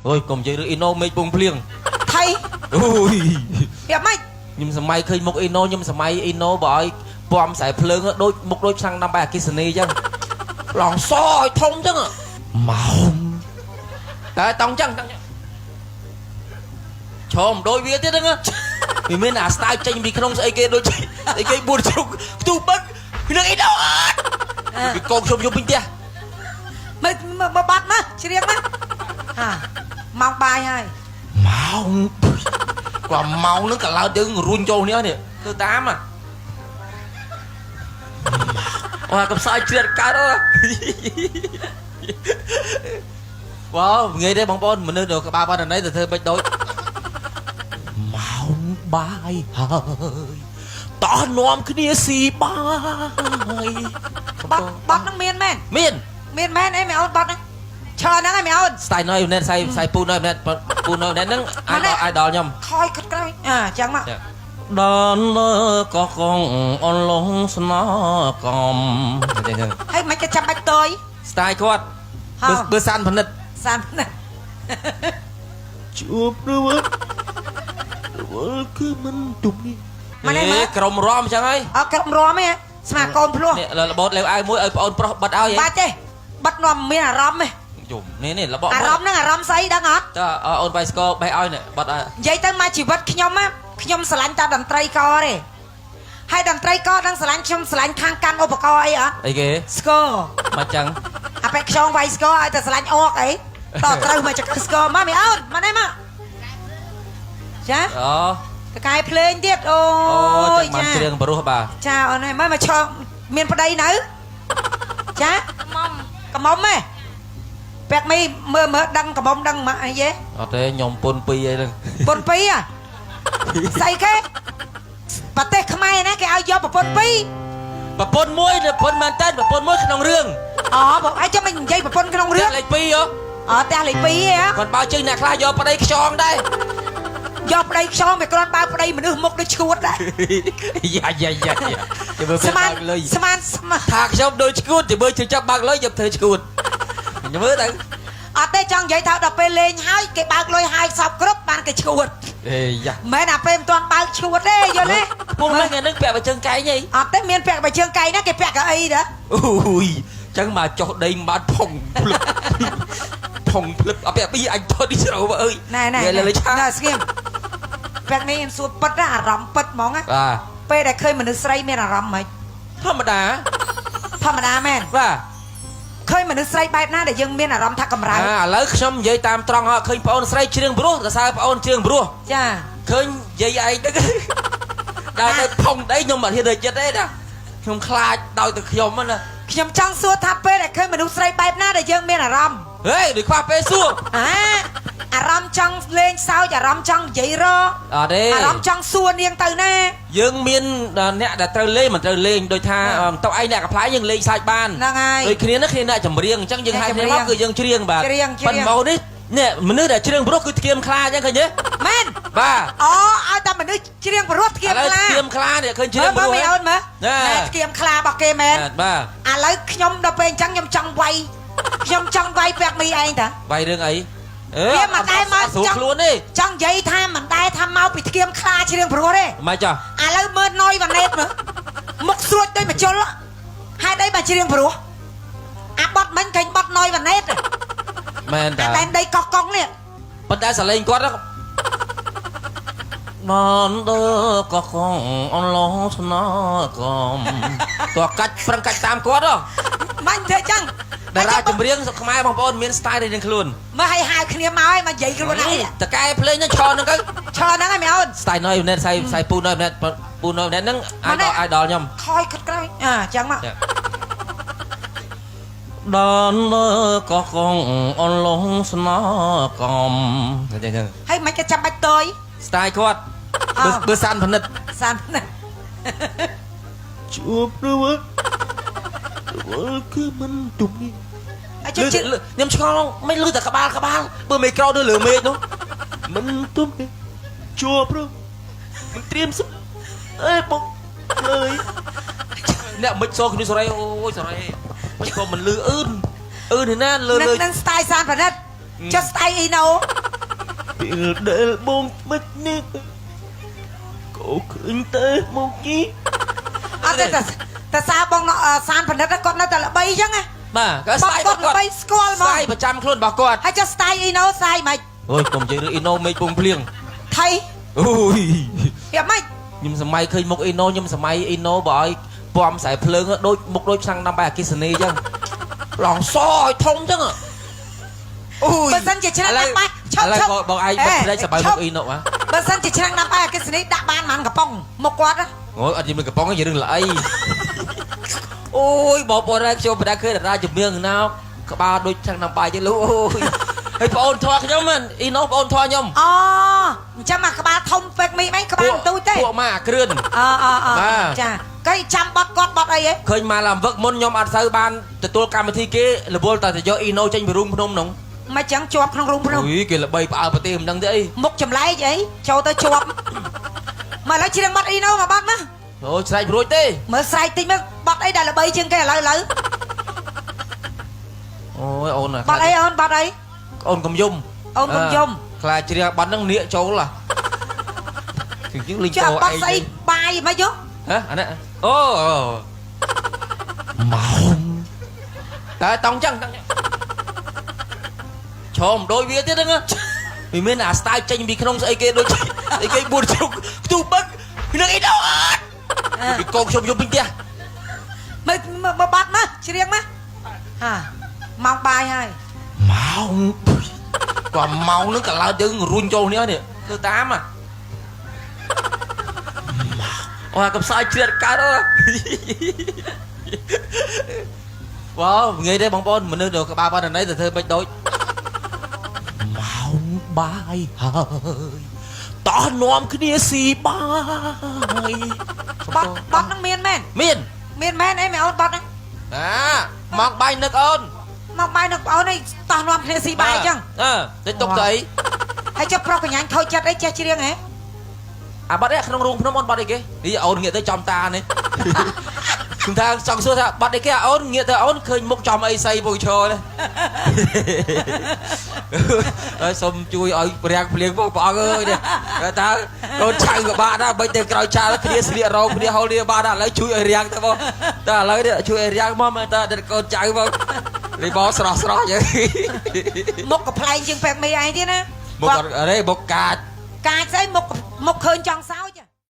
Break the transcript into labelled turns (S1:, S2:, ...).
S1: ôi cùng chơi ino mấy bông phliêng
S2: thay
S1: ui
S2: đẹp mày
S1: nhưng mà mày khơi một ino nhưng mà mày ino bởi bom xài phliêng đôi một đôi sang năm bài Kisney chứ lòng soi thông chứ màu tại tông chăng chôm đôi bia thế đó vì mình là style tranh vì không say kia đôi ấy cái buồn chung tu bất nó ít đâu vì con xôm vô bên kia
S2: mày bắt má chỉ riêng má à mong bài hay
S1: máu quả máu nó cả lao đứng run trâu nữa nè thứ 8 à哇咁嘥chuyện cả đó wow nghe đây bóng bôn mình đưa được ba lần đấy từ thơ bạch đối máu bài hơi tỏ nóm cái nia xì bài
S2: bắt nó miên men em mày ôn bắt nó chờ nó mày ôn
S1: style nói nên sai pu nói nên nâng ai đòi nhầm
S2: thôi cất cái à chẳng mà
S1: đón có con on lông nó còn
S2: hay mấy cái chăm bạch tới
S1: style quát bữa san phần nứt
S2: san này
S1: chụp rồi cứ mình chụp đi mà này cầm rom chẳng ấy
S2: cầm rom ấy mà con luôn
S1: là bột leo ai muối on pro bật ao vậy
S2: ba chứ bật nòm miên à rom ấy
S1: chụp này là bọ
S2: rom nó là rom say đang ngọt
S1: on bicycle bay ao này bật
S2: vậy tới mai chỉ bật khi nhom áខ្ញុំស្រឡាញ់តាតន្ត្រីកទេហើយតន្ត្រីកនឹងស្រឡាញ់ខ្ញុំស្រឡាញ់ខាងកាន់ឧបករណ៍អីអត់
S1: អីគេ
S2: ស្គរ
S1: មកចឹង
S2: អាពេលខ្យងវាយស្គរឲ្យតែស្រឡាញ់អកអីតត្រូវមកចកស្គរមកមីអោតមកនេះមកចា
S1: អូ
S2: តកែភ្លេងទៀតអូយ
S1: ចាមកច្រៀងបរោះបាទ
S2: ចាអូនហើយមកឈរមានប្តីនៅចាកំមុំហ៎ពាក់មីមើលដឹងកំមុំដឹងមកអីទេ
S1: អត់ទេខ្ញុំពុន2អីហ្នឹង
S2: ពុន2ហ៎ស្អីគេប្រទេសខ្មែរណាគេឲ្យយកប្រពន្ធ2
S1: ប្រពន្ធ1ប្រពន្ធមែនតើប្រពន្ធ1ក្នុងរឿង
S2: អូបងឯងចាំមិននិយាយប្រពន្ធក្នុងរឿង
S1: លេខ2ហ៎
S2: អូផ្ទះលេខ2ហ៎
S1: គាត់បើជើងអ្នកខ្លះយកប្តីខ្យងដែរ
S2: យកប្តីខ្យងវាគ្រាន់បើប្តីមនុស្សមុខដូចឈួតដែរ
S1: យ៉ា
S2: ស្មាន
S1: ថាខ្ញុំដូចឈួតទៅមើលជិះចាប់បើកលុយយកធ្វើឈួតខ្ញុំមើលទៅ
S2: អត់ទេចង់និយាយថាដល់ពេលលេងហើយគេបើកលុយហើយសពគ្រប់បានគេឈួត
S1: អេយ៉ា
S2: មិនអាពេលមិនទាន់បើកឈួតទេយល់ទេ
S1: ពុកហ្នឹងថ្ងៃនេះពាក់បើជើងកែងអី
S2: អត់ទេមានពាក់បើជើងកែងណាគេពាក់កៅអីដែរ
S1: អូយចឹងមកចុះដីបាត់ផុងភ្លឹកអត់ពាក់ពីអញថតនេះស្រូវអើយ
S2: ណែស្គៀមពាក់នេះសួរប៉ិតអារម្មណ៍ប៉ិតហ្មងណា
S1: បាទ
S2: ពេលដែលឃើញមនុស្សស្រីមានអារម្មណ៍ហ្មង
S1: ធម្មតា
S2: មែន
S1: បាទ
S2: ឃើញមនុស្សស្រីបែបណាដែលយើងមានអារម្មណ៍ថាកម្រើ
S1: ឥឡូវខ្ញុំនិយាយតាមត្រង់ឃើញប្អូនស្រីច្រៀងព្រោះសរសើរប្អូនច្រៀងព្រោះ
S2: ចា
S1: ឃើញនិយាយឯងទៅដល់ទៅផុងដីខ្ញុំមិនហ៊ានទៅចិត្តទេណាខ្ញុំខ្លាចដោយទៅខ្ញុំណា
S2: ខ្ញុំចង់សួរថាពេលដែលឃើញមនុស្សស្រីបែបណាដែលយើងមានអារម្មណ៍
S1: ហេដូចខ្វះពេលសួរ
S2: អារម្មណ៍ចង់លេងសើចអារម្មណ៍ចង់និយាយរ
S1: អត់ទេ
S2: អារម្មណ៍ចង់សួរនាងទៅណា
S1: យើងមានអ្នកដែលត្រូវលេងមិនត្រូវលេងដូចថាទៅឯងអ្នកកំ pl ាយយើងលេងសើចបាន
S2: ហ្នឹងហើយ
S1: ដូចគ្នានេះគ្នាអ្នកចម្រៀងអញ្ចឹងយើងហៅគ្នាមកគឺយើងច្រៀងបាទប៉ុន្តែមកនេះនេះមនុស្សដែលច្រៀងព្រោះគឺធ្គាមខ្លាអញ្ចឹងឃើញទេ
S2: មែន
S1: បាទ
S2: អូឲ្យតែមនុស្សច្រៀងព្រោះធ្គាមខ្លា
S1: ធ្គាមខ្លានេះឃើញច្រៀងព្រោះ
S2: មើលអូនមើលធ្គាមខ្លារបស់គេមែន
S1: បាទ
S2: ឥឡូវខ្ញុំដល់ពេលអញ្ចឹងខ្ញុំចង់វាយពាក់មីឯងតា
S1: វាយរឿងអី
S2: វាមិនដែរមក
S1: ចង់ខ្លួនទេ
S2: ចង់និយាយថាមិនដែរថាមកពីធ្គាមខ្លាច្រៀងព្រោះទេ
S1: មិនចា
S2: ឥឡូវមើលណយវ៉ាណេតមើលមុខស្រួចដូចបញ្ជុលហេតុអីបើច្រៀងព្រោះអាបត់មិញឃើញបត់ណយវ៉ាណេត
S1: មែនតា
S2: តែដីកោះកុងនេះ
S1: ប៉ុន្តែសលេងគាត់បានដើកោះកុងអនឡងស្នើកំតើកាច់ប្រឹងកាច់តាមគាត់ហ៎
S2: មិនធ្វើចឹង
S1: តារាចម្រៀងខ្មែរបងប្អូនមាន style រៀងខ្លួន
S2: មើលឲ្យហៅគ្នាមកឲ្យមកនិយាយខ្លួនឯង
S1: តកែភ្លេងហ្នឹងឈរហ្នឹងទៅ
S2: ឈរហ្នឹងហើយមែនអូន
S1: style ណយណែសាយពូណយណែហ្នឹងអាយដល់ខ្ញុំ
S2: ខ້ອຍគិតក្រោយចឹងមក
S1: ដល់កោះកុងអនឡងស្នើកំចឹង
S2: ហើយមិនគេចាំបាច់តយ
S1: style គាត់បើសានផនិតជួបរួចគឺមិនទុំនេះខ្ញុំឆ្ងល់មិនលឺតែក្បាលបើមេក្រោនៅលើមេឃនោះមិនទុំទេជួបរួចមិនត្រៀមអេបងអើយអ្នកមិនសោគ្នាសរ៉ៃអូយសរ៉ៃមិនក៏មិនលឺអឺននេះណាលើ
S2: នឹង style សានផនិត ចុះស្ដាយអ៊ីណូ
S1: ពេលដែលបងមិននេះកោឃើញតែមកជី
S2: អត់តែសារបងសានផលិតគាត់នៅតែល្បីអញ្ចឹងណា
S1: បាទក៏ស្ដាយ
S2: គាត់ល្បីស្គាល់ហ្មង
S1: ស្ដាយប្រចាំខ្លួនរបស់គាត់
S2: ហើយចុះស្ដាយអ៊ីណូស្ដាយមិន
S1: អូយកុំនិយាយរឿងអ៊ីណូមេឃពងភ្លៀង
S2: ថៃ
S1: អូយ
S2: យ៉ាមិន
S1: ខ្ញុំសម័យឃើញមុខអ៊ីណូខ្ញុំសម័យអ៊ីណូបើឲ្យពំខ្សែភ្លើងដូចមុខដូចឆ្នាំnămបាយអគិសនីអញ្ចឹងឡងសឲ្យធំអញ្ចឹងអូយ
S2: បើសិនជាឆ្នាំណាបាយឈប់
S1: ឥឡូវបងឯងបិទព្រែកសបាយមុខអ៊ីណូហ៎
S2: បើសិនជាឆ្នាំណាបាយអគិសនីដាក់បានមិនកំប៉ុងមុខគាត់
S1: អូយអត់និយាយមិនកំប៉ុងនិយាយរឿងល្អីអូយបងប្អូនឯងខ្ញុំមិនដែលឃើញតារាជំនឿណាក្បាលដូចឆ្នាំnămបាយទេលោកអូយហើយបងអូនធွာខ្ញុំហ្នឹងអ៊ីណូបងអូនធွာខ្ញុំ
S2: អូអញ្ចឹងមកក្បាលធំពេកមីអីក្បាលទូចទេ
S1: ពួកម៉ាគ្រឿន
S2: ចាកៃចាំបត់គាត់បត់អីហ៎
S1: ឃើញមកឡាំវឹកមុនខ្ញុំអត់សូវបានទទួលកម្មវិធីគេរវល់តែទៅយកអ៊ីណូចេញពីរូងភ្នំហ្នឹង
S2: មិនចឹងជាប់ក្នុងរូងភ្នំ
S1: អូយគេល្បីផ្អើលប្រទេសមិនដឹងទេអី
S2: មុខចម្លែកអីចូលទៅជាប់មកឥឡូវច្រៀងបត់អ៊ីណូមកបត់មក
S1: អូយស្រែករួចទេ
S2: មើលស្រែកតិចមើលបត់អីដែលល្បីជាងគេឥឡូវ
S1: អូយអូន
S2: បត់អីអូនបត់អី
S1: អូនកុំយំ
S2: អូនកុំយំ
S1: ខ្លាចជ្រះបាត់ហ្នឹងនាកចូលហ៎គឺយើងលេង
S2: ចា
S1: តោ
S2: បត់ស្អីបាយមកយក
S1: ហ៎អានេះអូម៉ោងតែតង់ចឹងឈមដូចវាទៀតហ្នឹងវាមានអាស្ទាយចេញពីក្នុងស្អីគេដូចស្អីគេបួនជ្រុកខ្ទុះបឹកនឹងអីដល់អត់ពីកូនខ្ញុំយំពេញផ្ទះ
S2: មើលបាត់មកច្រៀងមកហាម៉ោងបាយហើយ
S1: ម៉ោងគាត់ម៉ោងហ្នឹងកន្លើយើងរុញចូលនេះនេះធ្វើតាមអូកំសាយជ្រៀតកើតអូវ៉ាវងាយទេបងប្អូនមនុស្សនៅក្បាលបាត់ណៃទៅធ្វើមិនដូចម៉ោងបាយហើយតោះនាំគ្នាស៊ីបាយ
S2: បត់ហ្នឹងមានមែន
S1: មាន
S2: មែនអីមែនអូនបត់ហ្នឹង
S1: មកបាយនឹកអូន
S2: មកបាយនឹងបងអូននេះតោះនាំគ្នាស៊ីបាយអញ្ចឹង
S1: ទៅទុកទៅអី
S2: ហើយចុះប្រុសកញ្ញាខូចចិត្តអីចេះច្រៀងហ៎
S1: អាបាត់ឯក្នុងរូងភ្នំអូនបាត់អីគេនេះអូនងាកទៅចំតានេះខ្ញុំថាចង់សួរថាបាត់អីគេអូនងាកទៅអូនឃើញមុខចំអីសៃពុយឈរនេះហើយសូមជួយឲ្យប្រាំងភ្លៀងបងអើយនេះតើអូនឆៅក៏បាត់ដែរបីទៅក្រោយឆាគ្នាស្លៀករោងគ្នាហូលគ្នាបាត់ឥឡូវជួយឲ្យរាំងទៅបងតើឥឡូវនេះជួយឲ្យរាំងមកមើលតើកូនចៅបងនេះបងស្រស់យើ
S2: មុខក៏ប្លែកជាងពេកមីឯងទៀតណា
S1: មុខអត់អីមុខកាច
S2: កាចស្អីមុខឃើញចង់សោច